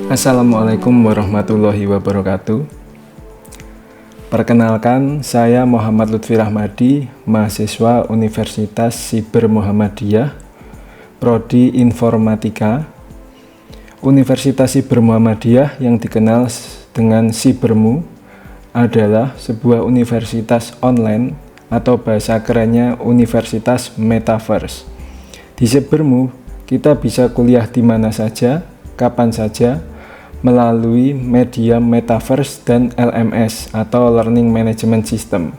Assalamualaikum warahmatullahi wabarakatuh. Perkenalkan, saya Muhammad Lutfi Rahmadi, mahasiswa Universitas Siber Muhammadiyah, Prodi Informatika. Universitas Siber Muhammadiyah yang dikenal dengan Sibermu adalah sebuah universitas online atau bahasa kerennya Universitas Metaverse. Di Sibermu, kita bisa kuliah di mana saja, kapan saja, melalui media Metaverse dan LMS atau Learning Management System.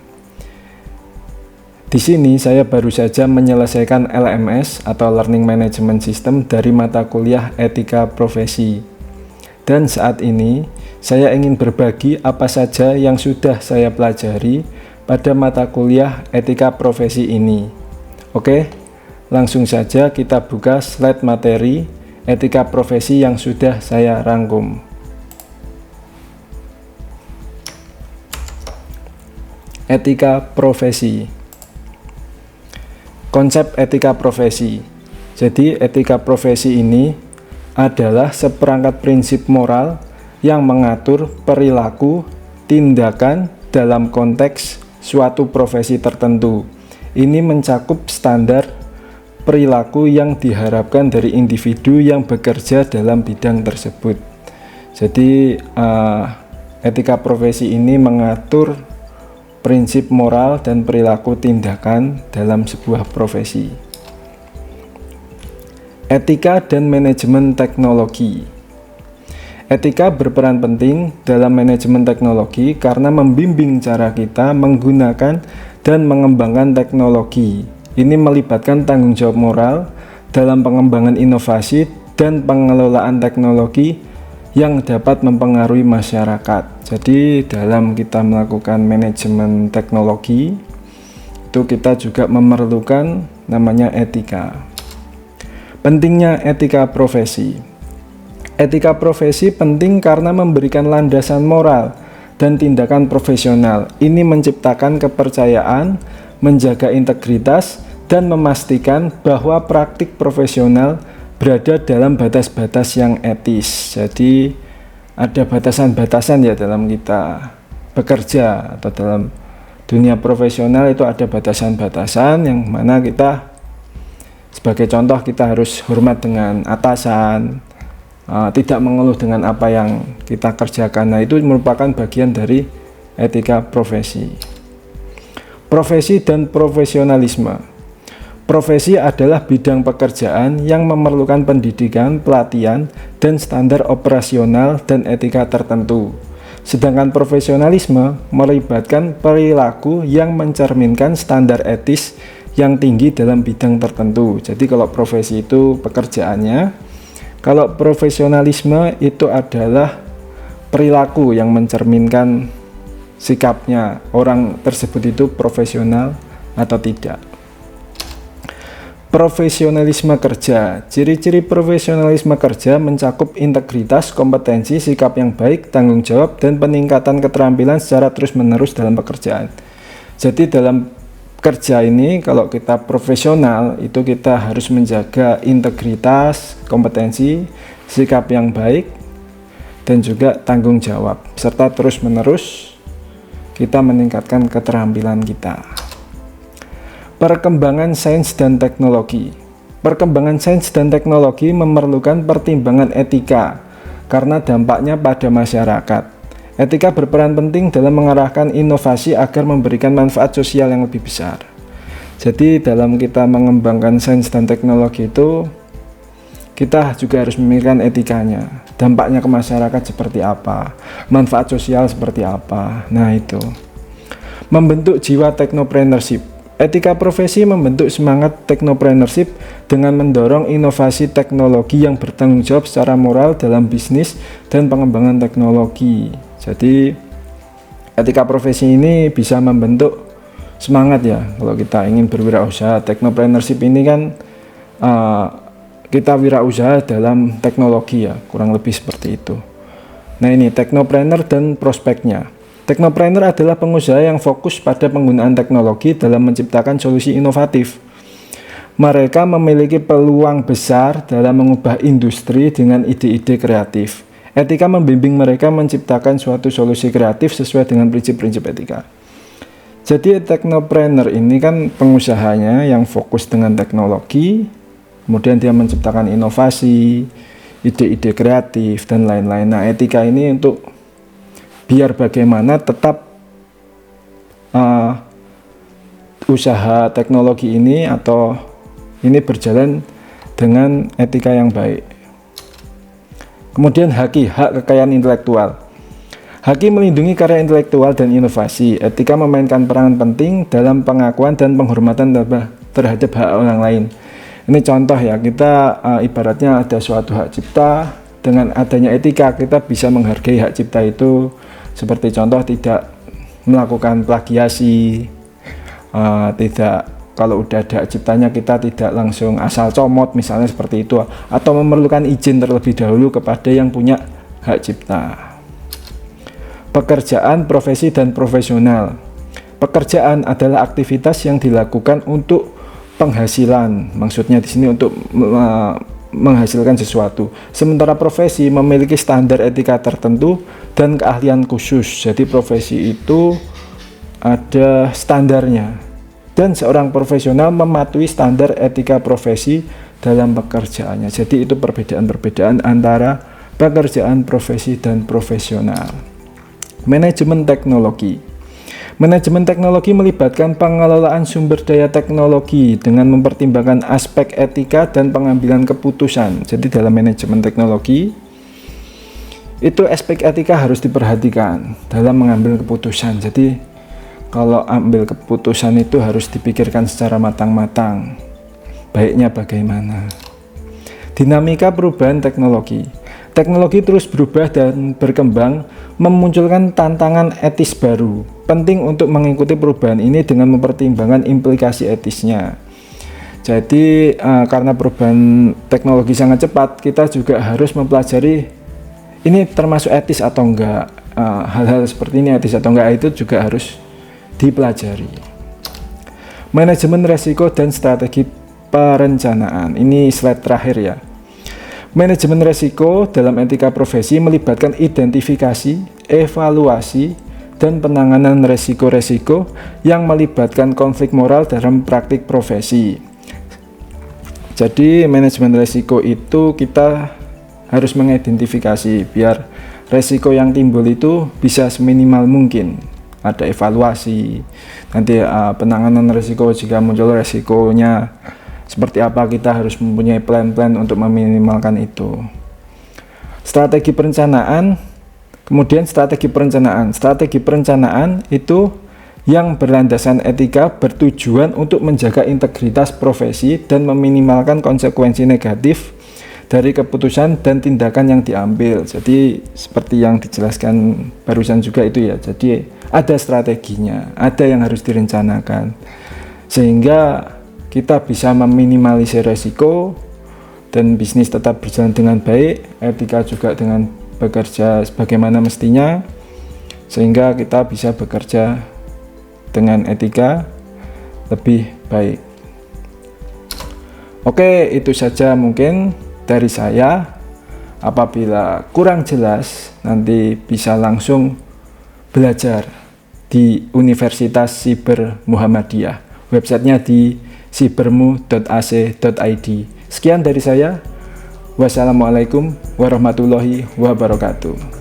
Di sini saya baru saja menyelesaikan LMS atau Learning Management System dari mata kuliah Etika Profesi. Dan saat ini saya ingin berbagi apa saja yang sudah saya pelajari pada mata kuliah Etika Profesi ini. Oke, langsung saja kita buka slide materi Etika Profesi yang sudah saya rangkum. Etika Profesi. Konsep etika profesi. Jadi etika profesi ini adalah seperangkat prinsip moral yang mengatur perilaku, tindakan dalam konteks suatu profesi tertentu. Ini mencakup standar perilaku yang diharapkan dari individu yang bekerja dalam bidang tersebut. Jadi etika profesi ini mengatur prinsip moral dan perilaku tindakan dalam sebuah profesi. Etika dan manajemen teknologi. Etika berperan penting dalam manajemen teknologi karena membimbing cara kita menggunakan dan mengembangkan teknologi. Ini melibatkan tanggung jawab moral dalam pengembangan inovasi dan pengelolaan teknologi yang dapat mempengaruhi masyarakat. Jadi dalam kita melakukan manajemen teknologi itu kita juga memerlukan namanya etika. Pentingnya etika profesi. Etika profesi penting karena memberikan landasan moral dan tindakan profesional. Ini menciptakan kepercayaan, menjaga integritas, dan memastikan bahwa praktik profesional berada dalam batas-batas yang etis. Jadi ada batasan-batasan ya dalam kita bekerja atau dalam dunia profesional itu ada batasan-batasan yang mana kita sebagai contoh kita harus hormat dengan atasan, tidak mengeluh dengan apa yang kita kerjakan. Nah, itu merupakan bagian dari etika profesi. Profesi dan profesionalisme. Profesi adalah bidang pekerjaan yang memerlukan pendidikan, pelatihan, dan standar operasional dan etika tertentu. Sedangkan profesionalisme melibatkan perilaku yang mencerminkan standar etis yang tinggi dalam bidang tertentu. Jadi kalau profesi itu pekerjaannya, kalau profesionalisme itu adalah perilaku yang mencerminkan sikapnya orang tersebut itu profesional atau tidak. Profesionalisme kerja. Ciri-ciri profesionalisme kerja mencakup integritas, kompetensi, sikap yang baik, tanggung jawab, dan peningkatan keterampilan secara terus-menerus dalam pekerjaan. Jadi dalam kerja ini kalau kita profesional itu kita harus menjaga integritas, kompetensi, sikap yang baik, dan juga tanggung jawab, serta terus-menerus kita meningkatkan keterampilan kita. Perkembangan sains dan teknologi. Perkembangan sains dan teknologi memerlukan pertimbangan etika karena dampaknya pada masyarakat. Etika berperan penting dalam mengarahkan inovasi agar memberikan manfaat sosial yang lebih besar. Jadi dalam kita mengembangkan sains dan teknologi itu kita juga harus memikirkan etikanya. Dampaknya ke masyarakat seperti apa, manfaat sosial seperti apa. Nah itu. Membentuk jiwa teknopreneurship. Etika profesi membentuk semangat teknopreneurship dengan mendorong inovasi teknologi yang bertanggung jawab secara moral dalam bisnis dan pengembangan teknologi. Jadi etika profesi ini bisa membentuk semangat ya kalau kita ingin berwirausaha. Teknopreneurship ini kan kita wirausaha dalam teknologi ya, kurang lebih seperti itu. Nah ini teknopreneur dan prospeknya. Teknopreneur adalah pengusaha yang fokus pada penggunaan teknologi dalam menciptakan solusi inovatif. Mereka memiliki peluang besar dalam mengubah industri dengan ide-ide kreatif. Etika membimbing mereka menciptakan suatu solusi kreatif sesuai dengan prinsip-prinsip etika. Jadi teknopreneur ini kan pengusahanya yang fokus dengan teknologi, kemudian dia menciptakan inovasi, ide-ide kreatif, dan lain-lain. Nah, etika ini untuk biar bagaimana tetap usaha teknologi ini atau ini berjalan dengan etika yang baik. Kemudian haki, hak kekayaan intelektual. Haki melindungi karya intelektual dan inovasi. Etika memainkan peran penting dalam pengakuan dan penghormatan terhadap hak orang lain. Ini contoh ya, kita ibaratnya ada suatu hak cipta, dengan adanya etika kita bisa menghargai hak cipta itu. Seperti contoh tidak melakukan plagiasi, tidak, kalau udah ada hak ciptanya kita tidak langsung asal comot misalnya seperti itu, atau memerlukan izin terlebih dahulu kepada yang punya hak cipta. Pekerjaan, profesi, dan profesional. Pekerjaan adalah aktivitas yang dilakukan untuk penghasilan, maksudnya di sini untuk menghasilkan sesuatu. Sementara profesi memiliki standar etika tertentu dan keahlian khusus. Jadi profesi itu ada standarnya, dan seorang profesional mematuhi standar etika profesi dalam pekerjaannya. Jadi itu perbedaan-perbedaan antara pekerjaan, profesi, dan profesional. Manajemen teknologi. Manajemen teknologi melibatkan pengelolaan sumber daya teknologi dengan mempertimbangkan aspek etika dan pengambilan keputusan. Jadi dalam manajemen teknologi itu aspek etika harus diperhatikan dalam mengambil keputusan. Jadi kalau ambil keputusan itu harus dipikirkan secara matang-matang, baiknya bagaimana. Dinamika perubahan teknologi. Teknologi terus berubah dan berkembang, memunculkan tantangan etis baru. Penting untuk mengikuti perubahan ini dengan mempertimbangkan implikasi etisnya. Jadi karena perubahan teknologi sangat cepat, kita juga harus mempelajari ini termasuk etis atau enggak. Hal-hal seperti ini etis atau enggak itu juga harus dipelajari. Manajemen resiko dan strategi perencanaan. Ini slide terakhir ya. Manajemen resiko dalam etika profesi melibatkan identifikasi, evaluasi, dan penanganan resiko-resiko yang melibatkan konflik moral dalam praktik profesi. Jadi manajemen resiko itu kita harus mengidentifikasi biar resiko yang timbul itu bisa seminimal mungkin. Ada evaluasi, nanti penanganan resiko jika muncul resikonya seperti apa, kita harus mempunyai plan-plan untuk meminimalkan itu. Strategi perencanaan, kemudian strategi perencanaan. Strategi perencanaan itu yang berlandasan etika bertujuan untuk menjaga integritas profesi dan meminimalkan konsekuensi negatif dari keputusan dan tindakan yang diambil. Jadi seperti yang dijelaskan barusan juga itu ya. Jadi ada strateginya, ada yang harus direncanakan sehingga kita bisa meminimalisir resiko dan bisnis tetap berjalan dengan baik, etika juga dengan bekerja sebagaimana mestinya, sehingga kita bisa bekerja dengan etika lebih baik. Oke, itu saja mungkin dari saya. Apabila kurang jelas, nanti bisa langsung belajar di Universitas Siber Muhammadiyah. Websitenya di sibermu.ac.id. Sekian dari saya. Wassalamualaikum warahmatullahi wabarakatuh.